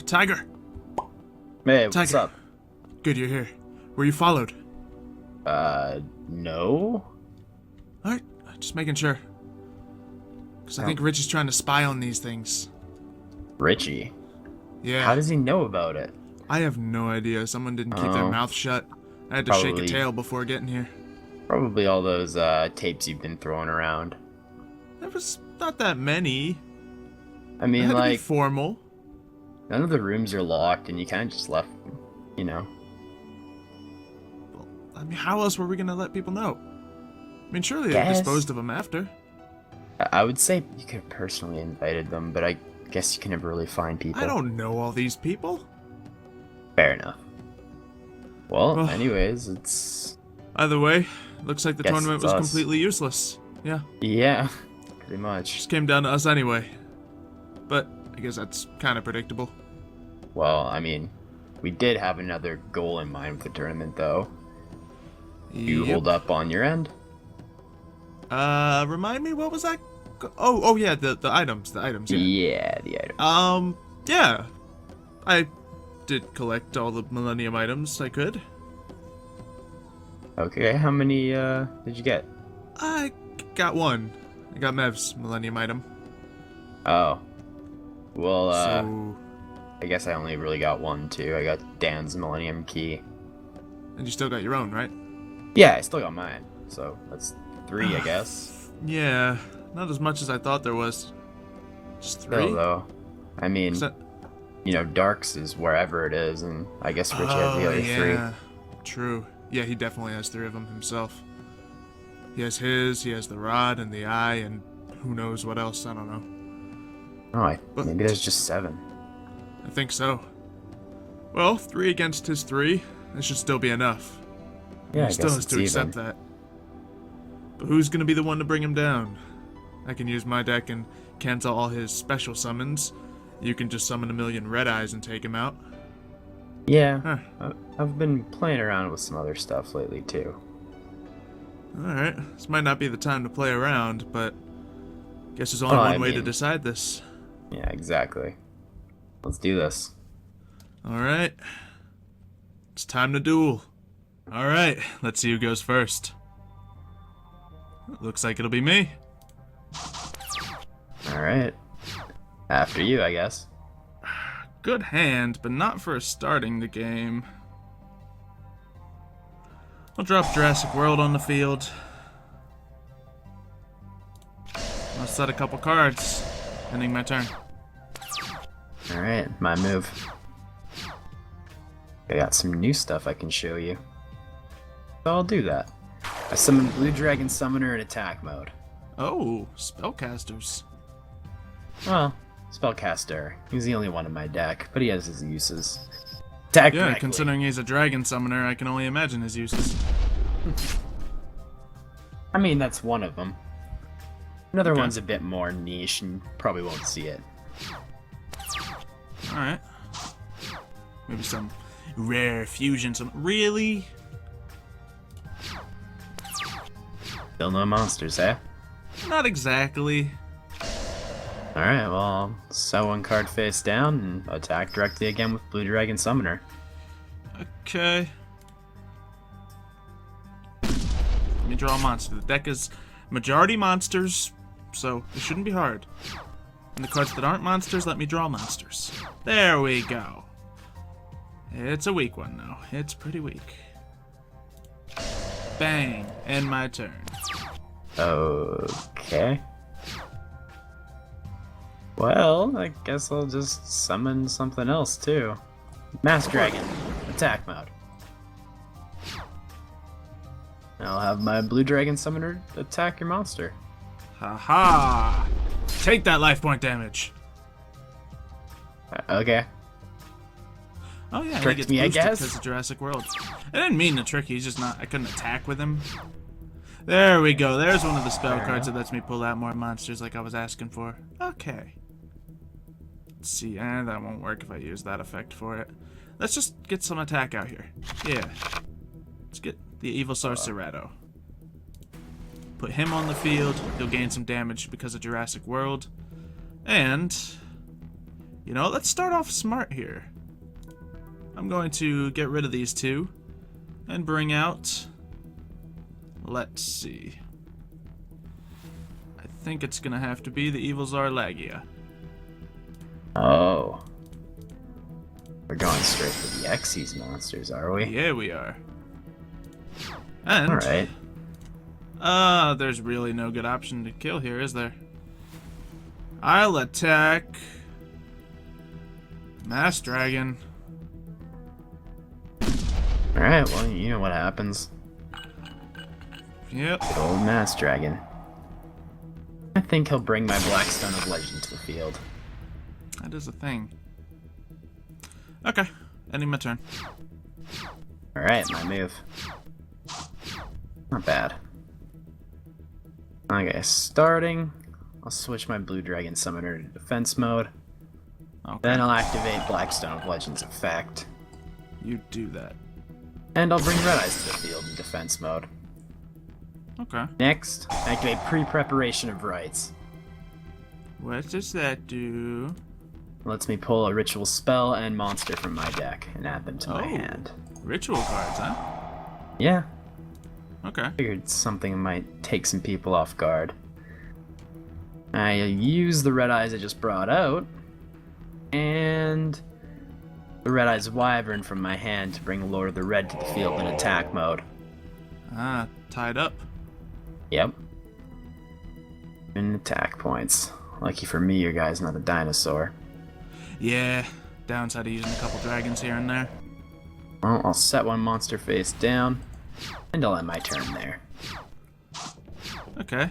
Tiger! Hey, Tiger. what's up? Good you're here. Were you followed? No? Alright, just making sure. Because I think Richie's trying to spy on these things. Richie? Yeah. How does he know about it? I have no idea. Someone didn't keep their mouth shut. I had to shake a tail before getting here. Probably all those, tapes you've been throwing around. There was not that many. I mean, It had to be like, formal. none of the rooms are locked and you kind of just left, you know. Well, I mean, how else were we going to let people know? I mean, surely they Guess. disposed of them after. I would say you could have personally invited them, but I guess you can never really find people. I don't know all these people. Fair enough. Well, anyways, it's... Either way, looks like the Guess tournament it's was us. completely useless. Yeah, Yeah, pretty much. just came down to us anyway. But I guess that's kind of predictable. Well, I mean, we did have another goal in mind with the tournament, though. You hold up on your end? Remind me, what was that? Oh yeah, the items, yeah. Yeah, the item. Yeah. I did collect all the Millennium items I could. Okay, how many, did you get? I got one. I got Mev's Millennium item. Oh. Well, So, I guess I only really got one, too. I got Dan's Millennium Key. and you still got your own, right? Yeah, I still got mine. So, that's 3, I guess. Yeah, not as much as I thought there was. Just 3? Still, though. I mean, Is that... you know, Dark's is wherever it is, and I guess Richie has the other 3. True. Yeah, he definitely has 3 of them himself. He has his, he has the rod and the eye, and who knows what else, I don't know. Oh, But- maybe there's just 7. I think so. Well, 3 against his 3, that should still be enough. Yeah, I He still guess has it's to accept even. that. But who's gonna be the one to bring him down? I can use my deck and cancel all his special summons. You can just summon a million red eyes and take him out. Yeah, Huh. I've been playing around with some other stuff lately, too. Alright, this might not be the time to play around, but guess there's only Well, one I way to mean- decide this. Yeah, exactly. Let's do this. Alright. It's time to duel. Alright, let's see who goes first. Looks like it'll be me. Alright. After you, I guess. Good hand, but not for starting the game. I'll drop Jurassic World on the field. I'll set a couple cards, ending my turn. Alright, my move. I got some new stuff I can show you. So I'll do that. I summon Blue Dragon Summoner in attack mode. Oh, spellcasters. Well, Spellcaster. He's the only one in my deck, but he has his uses. Attack Yeah, directly. considering he's a dragon summoner, I can only imagine his uses. I mean, that's one of them. Another Okay. one's a bit more niche and probably won't see it. Alright. Maybe some rare fusion, some... Really? Still no monsters, eh? Not exactly. Alright, well, I'll set one card face down and attack directly again with Blue Dragon Summoner. Okay. Let me draw a monster. The deck is majority monsters, so it shouldn't be hard. And the cards that aren't monsters, let me draw monsters. There we go. It's a weak one, though. It's pretty weak. Bang. End my turn. Okay. Well, I guess I'll just summon something else, too. Mass Dragon. Attack mode. I'll have my Blue Dragon Summoner attack your monster. Haha. Take that life point damage. Okay. Oh yeah, Tricked he gets me, I boosted guess. because of Jurassic World. I didn't mean to trick you, he's just not. I couldn't attack with him. There we go. There's one of the spell cards that lets me pull out more monsters like I was asking for. Okay. Let's see, that won't work if I use that effect for it. Let's just get some attack out here. Yeah. Let's get the Evil Sarceretto. Put him on the field. He'll gain some damage because of Jurassic World. And You know, let's start off smart here. I'm going to get rid of these two and bring out... Let's see. I think it's going to have to be the Evil Zarlagia. Oh. We're going straight for the Xyz monsters, are we? Yeah, we are. And... Alright. There's really no good option to kill here, is there? I'll attack... Mass Dragon. Alright, well, you know what happens. Yep. Good old Mass Dragon. I think he'll bring my Blackstone of Legend to the field. That is a thing. Okay, ending my turn. Alright, my move. Not bad. Okay, starting, I'll switch my Blue Dragon Summoner to defense mode. Okay. Then I'll activate Blackstone of Legends effect. You do that. And I'll bring Red Eyes to the field in defense mode. Okay. Next, activate Pre-Preparation of Rites. What does that do? Lets me pull a ritual spell and monster from my deck and add them to my hand. Ritual cards, huh? Yeah, Okay. figured something might take some people off guard. I use the Red Eyes I just brought out, and the Red Eyes Wyvern from my hand to bring Lord of the Red to the field in attack mode. Ah, tied up. Yep. And attack points. Lucky for me, your guy's not a dinosaur. Yeah, downside of using a couple dragons here and there. Well, I'll set one monster face down, and I'll end my turn there. Okay.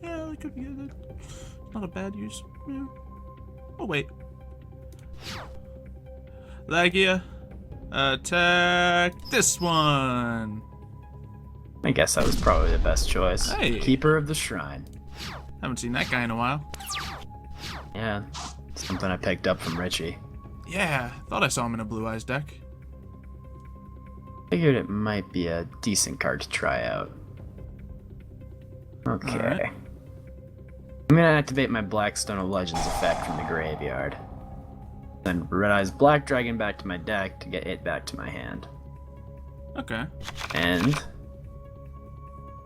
Yeah, that could be good. Not a bad use. Yeah. Oh, wait. Lagia, attack this one. I guess that was probably the best choice. Hey. Keeper of the Shrine. Haven't seen that guy in a while. Yeah, something I picked up from Richie. Yeah, thought I saw him in a Blue Eyes deck. Figured it might be a decent card to try out. Okay. Alright. I'm gonna activate my Blackstone of Legends effect from the graveyard. Then Red Eyes Black Dragon back to my deck to get it back to my hand. Okay. And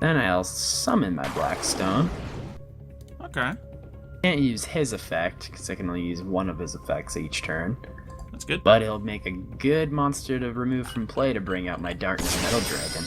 then I'll summon my Blackstone. Okay. Can't use his effect, because I can only use one of his effects each turn. That's good. But it'll make a good monster to remove from play to bring out my Darkness Metal Dragon.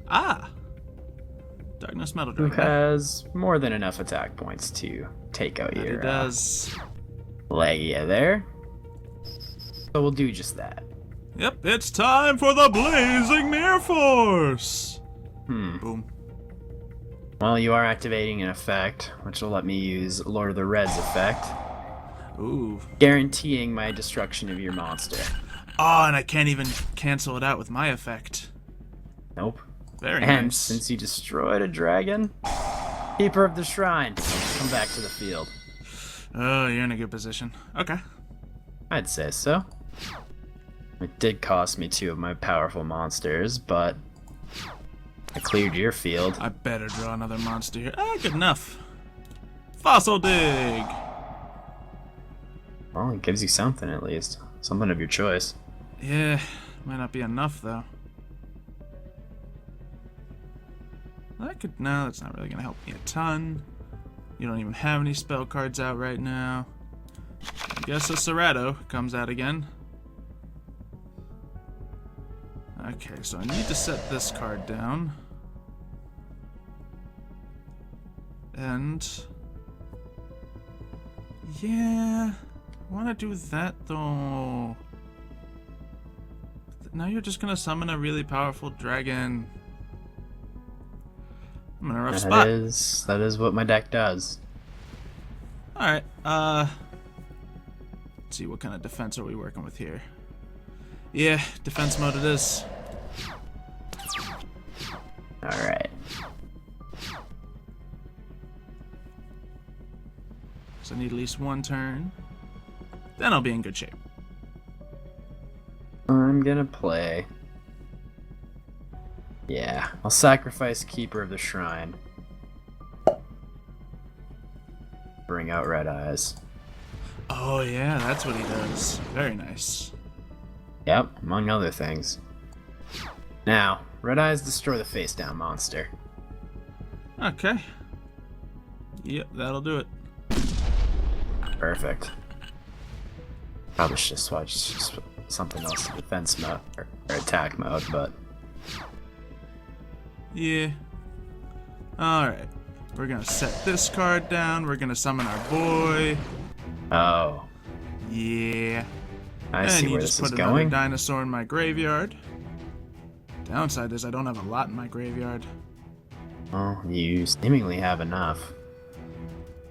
Ah! Darkness Metal Who Dragon. has more than enough attack points to take out He your does. Lagia there. So we'll do just that. Yep, it's time for the Blazing Mirror Force! Boom. Well, you are activating an effect, which will let me use Lord of the Red's effect, Ooh. guaranteeing my destruction of your monster. Oh, and I can't even cancel it out with my effect. Nope. Very And nice. since you destroyed a dragon, Keeper of the Shrine, come back to the field. Oh, you're in a good position. Okay. I'd say so. It did cost me 2 of my powerful monsters, but I cleared your field. I better draw another monster here. Ah, good enough. Fossil Dig! Well, it gives you something at least. Something of your choice. Yeah, might not be enough though. That could... No, that's not really gonna help me a ton. You don't even have any spell cards out right now. I guess a Serrato comes out again. Okay, so I need to set this card down. And... yeah... I want to do that though. Now you're just gonna summon a really powerful dragon. I'm in a rough spot. That is what my deck does. Alright, let's see, what kind of defense are we working with here? Yeah, defense mode it is. Alright. So I need at least one turn. Then I'll be in good shape. I'm gonna play. Yeah, I'll sacrifice Keeper of the Shrine. bring out red eyes. Oh yeah, that's what he does. Very nice. Yep, among other things. Now, red eyes destroy the face down monster. Okay. Yep, that'll do it. Perfect. Probably should switch something else to defense mode or attack mode, but Yeah. Alright. We're gonna set this card down. We're gonna summon our boy. oh, Yeah. I And see you where just this put is another going. dinosaur in my graveyard. Downside is I don't have a lot in my graveyard. Well, you seemingly have enough.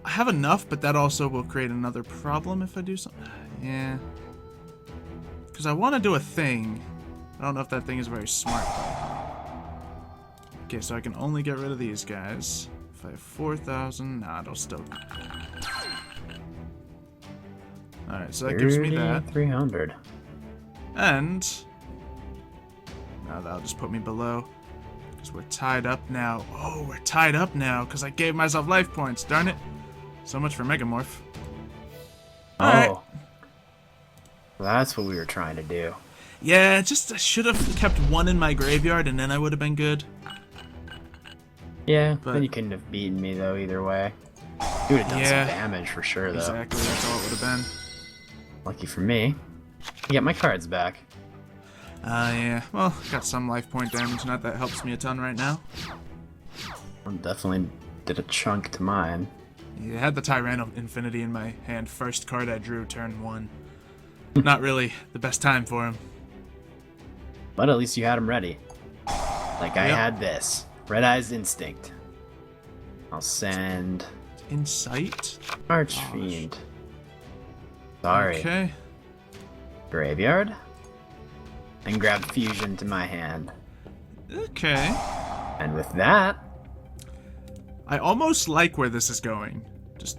I have enough, but that also will create another problem if I do something. Yeah. Because I want to do a thing. I don't know if that thing is very smart, though. Okay, so I can only get rid of these guys. If I have 4,000, nah, it'll still... Alright, so that gives me that. 300. And... now that'll just put me below. Because we're tied up now. Oh, we're tied up now because I gave myself life points. Darn it. So much for Megamorph. Alright. Oh. That's what we were trying to do. Yeah, just I should have kept one in my graveyard and then I would have been good. Yeah, But- then you couldn't have beaten me though either way. You would have done Yeah. some damage for sure though. Exactly, that's all it would have been. Lucky for me. I get my cards back. Yeah. Well, got some life point damage. Not that helps me a ton right now. Well, definitely did a chunk to mine. Yeah, I had the Tyranno Infinity in my hand. First card I drew, turn 1. Not really the best time for him. But at least you had him ready. Like I Yep. had this. Red Eyes Instinct. I'll send Insight? Archfiend. Sorry. Okay. Graveyard. And grab Fusion to my hand. Okay. And with that, I almost like where this is going. Just...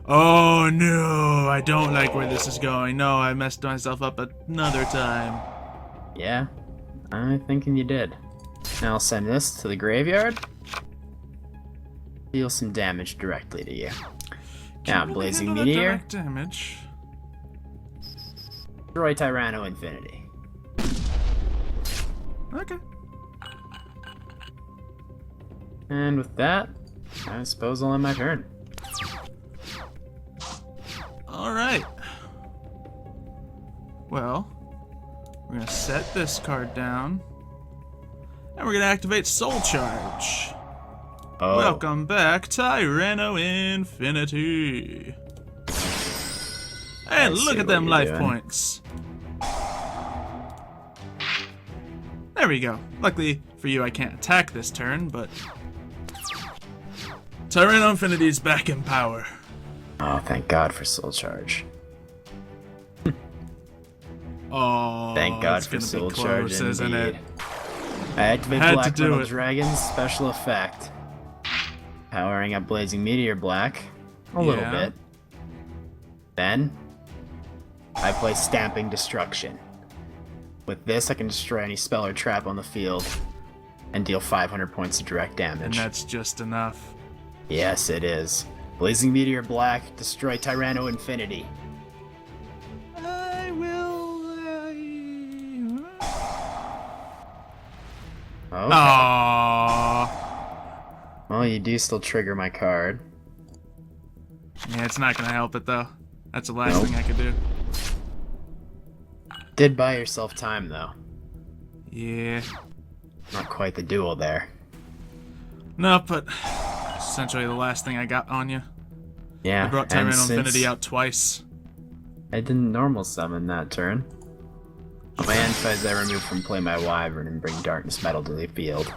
oh no, I don't like where this is going. No, I messed myself up another time. yeah, I'm thinking you did. Now I'll send this to the graveyard. Deal some damage directly to you. Now, Can't really Blazing handle that Meteor. direct damage. Destroy Tyranno Infinity. Okay. And with that, I suppose I'll end my turn. Alright. Well, we're going to set this card down. And we're going to activate Soul Charge. Oh, Welcome back, Tyranno Infinity. And see look at what them you're life doing. points. There we go. Luckily for you, I can't attack this turn, but... Tyranno Infinity's back in power. Oh, thank God for Soul Charge. Oh, Thank God it's for gonna be Soul close, Charge, isn't indeed. it? I activate Had to Black do Metal it. Dragon's special effect. Powering up Blazing Meteor Black. A little Yeah. bit. Then, I play Stamping Destruction. With this, I can destroy any spell or trap on the field and deal 500 points of direct And damage. that's just enough. Yes, it is. Blazing Meteor Black, destroy Tyranno Infinity. I will... Okay. Aww. Well, you do still trigger my card. Yeah, it's not gonna help it though. That's the last Nope. thing I could do. Did buy yourself time, though. Yeah. Not quite the duel there. No, but essentially the last thing I got on you. Yeah, I brought and Tyranno since Infinity out twice. I didn't normal summon that turn. On my end phase, I remove from play my Wyvern and bring Darkness Metal to the field.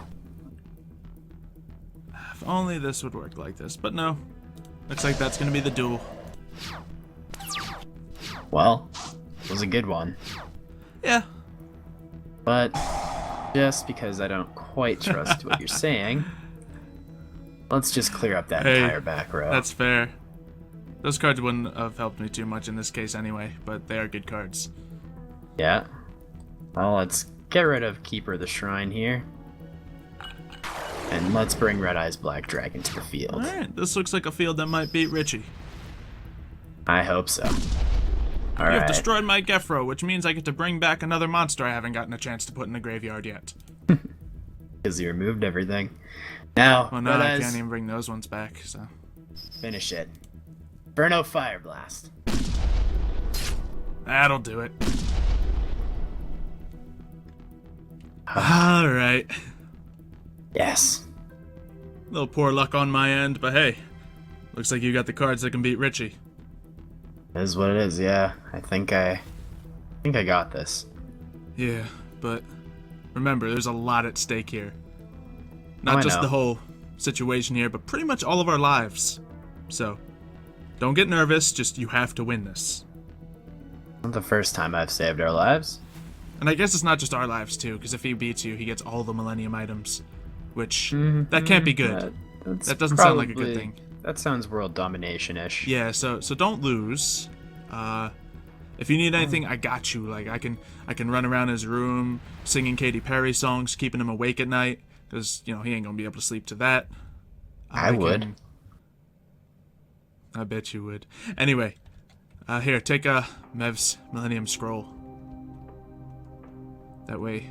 If only this would work like this, but no. Looks like that's gonna be the duel. Well, it was a good one. Yeah. But just because I don't quite trust what you're saying, let's just clear up that Hey, entire back row. That's fair. Those cards wouldn't have helped me too much in this case anyway, but they are good cards. Yeah. Well, let's get rid of Keeper of the Shrine here. And let's bring Red Eye's Black Dragon to the field. Alright, this looks like a field that might beat Richie. I hope so. You Alright. have destroyed my Gefro, which means I get to bring back another monster I haven't gotten a chance to put in the graveyard yet. Because you removed everything. Now, Well, no, Red I Eyes, can't even bring those ones back, so... finish it. Inferno Fire Blast. That'll do it. Alright. Yes. Little poor luck on my end, but hey. Looks like you got the cards that can beat Richie. It is what it is, yeah. I think I got this. Yeah, but... remember, there's a lot at stake here. Not I just know. the whole situation here, but pretty much all of our lives. So, don't get nervous, just you have to win this. Not the first time I've saved our lives. And I guess it's not just our lives, too, because if he beats you, he gets all the Millennium items. Which, Mm-hmm. that can't be good. That's That doesn't sound like a good probably- thing. That sounds world domination-ish. Yeah, so don't lose. If you need anything, I got you. Like, I can run around his room singing Katy Perry songs, keeping him awake at night, because, you know, he ain't gonna be able to sleep to that. I would. I bet you would. Anyway, here, take Mev's Millennium Scroll. That way,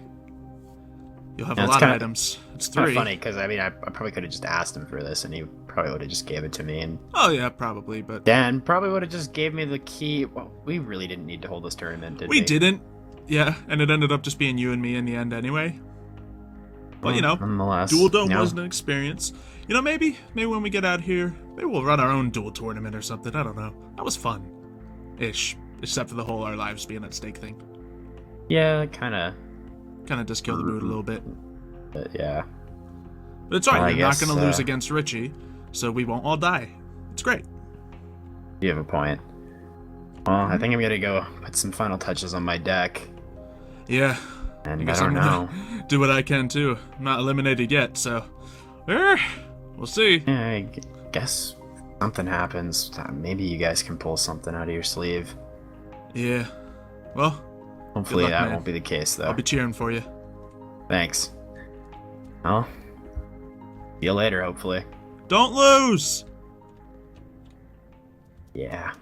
you'll have a it's lot of kinda- items. It's Kind 3. of funny because I probably could have just asked him for this, and he probably would have just gave it to me. And Oh yeah, probably, but Dan probably would have just gave me the key. Well, we really didn't need to hold this tournament, did we? we didn't. Yeah, and it ended up just being you and me in the end anyway. But you know, nonetheless, Duel Dome you know, wasn't an experience. You know, maybe when we get out here, maybe we'll run our own duel tournament or something. I don't know. That was fun, ish. Except for the whole our lives being at stake thing. Yeah, kind of. Does kill the mood a little bit. But yeah, But it's alright. Well, I You're not guess, gonna lose against Richie, so we won't all die. It's great. you have a point. Well, I think I'm gonna go put some final touches on my deck, Yeah. and I guess don't I'm know. gonna do what I can too. I'm not eliminated yet, so we'll see. Yeah, I guess something happens. Maybe you guys can pull something out of your sleeve. Yeah. Well, Hopefully luck, that man. won't be the case, though. I'll be cheering for you. Thanks. Well, see you later, hopefully. Don't lose. Yeah.